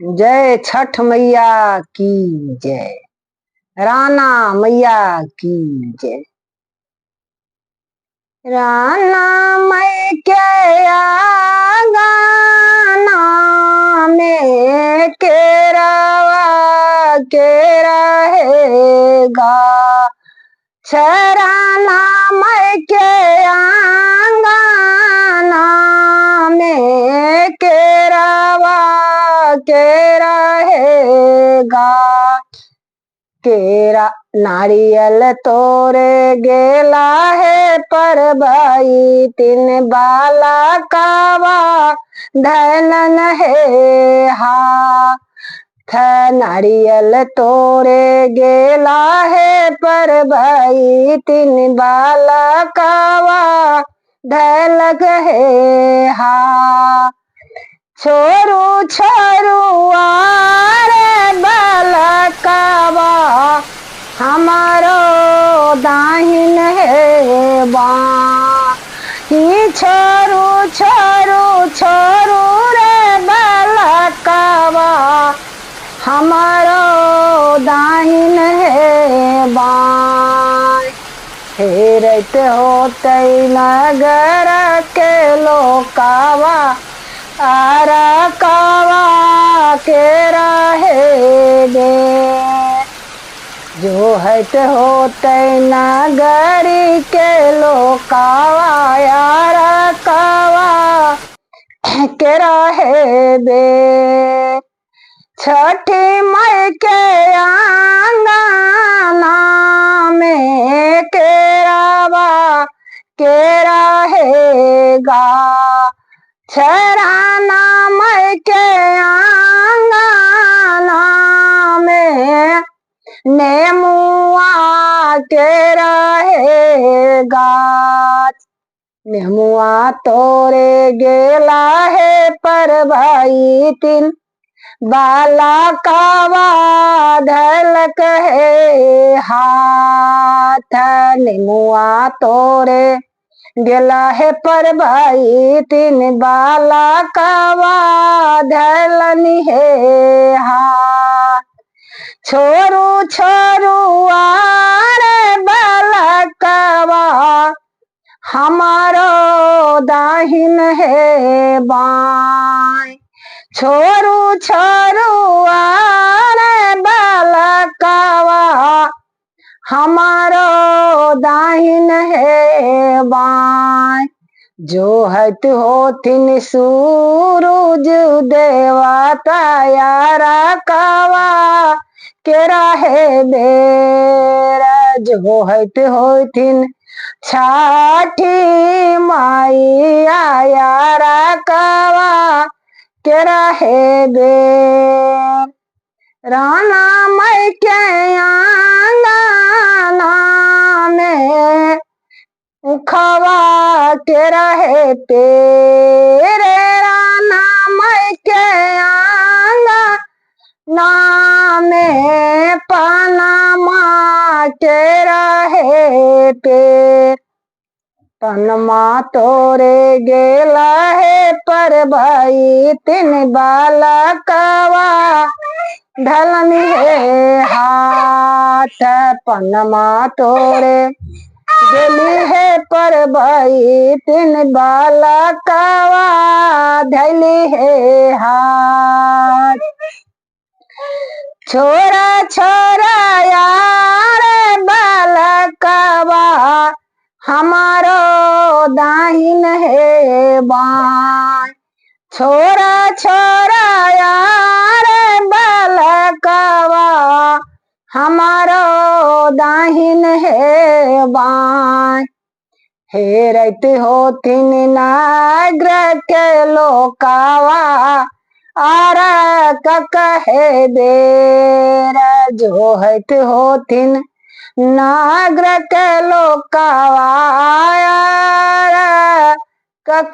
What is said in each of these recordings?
जय छठ मैया की जय। राना मैया की जय। राना मैं के आंगना में केरावा के रहेगा। छराना मैं के आंगना में केरावा के रहेगा। केरा नारियल तोरे गेला है पर भाई तीन बाला कावा धनन है हा। नारियल तोरे गेला है पर भाई तीन बाला कावा ढलक है हा। छोरू छोरू आरे बालकावा हमारो दाहिन है बाही। छोरू छोरू छोरू रे बालकावा हमारो दाहिन है बाई। हेरत होते नगर के लोकावा आरा कावा के रहे दे। जो हट होते नगरी के लोकावा आरा कावा के रहे दे। छठी मई के आंगना में केरावा के रहेगा। छराना मई के आंगना में नेमुआ के रहेगा। नेमुआ तोरे गेला है पर भाई तीन बाला कावा ढलक है हाथ। नेमुआ तोरे गेला है पर भाई तीन बाला कावा ढलनी है हाथ। छोरू छोरू आरे बाला कावा हमारो दाहिन है बाई। छोरू छोरू आरे बालकावा हमारो दाहिन है बाई। जो हट होथिन सूरज देवता यारा कावा के रहे बेरा। जो हट होथिन छठी माई यारा कावा के रहे दे। राना मई के आंगना में उखवा के रहे तेरे। राना मई के आंगना में पनमा के रहे तेरे। पनमा तोरे गेला है पर भाई तीन बाला कावा ढलनी है हाथ। पनमा तोरे गेली है पर भाई तीन बाला कावा ढली है हाथ। छोरा छोरा यार बाला कावा हमारो दाहिन है बाई। छोरा छोरा यार बालकावा हमारो दाहिन है बाई। हेरत होथिन नागर के लोकावा आरा कहे देर। जो हट होथिन नागर के लोकावा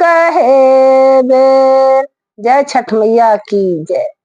कहे बेर। जय छठ मैया की जय।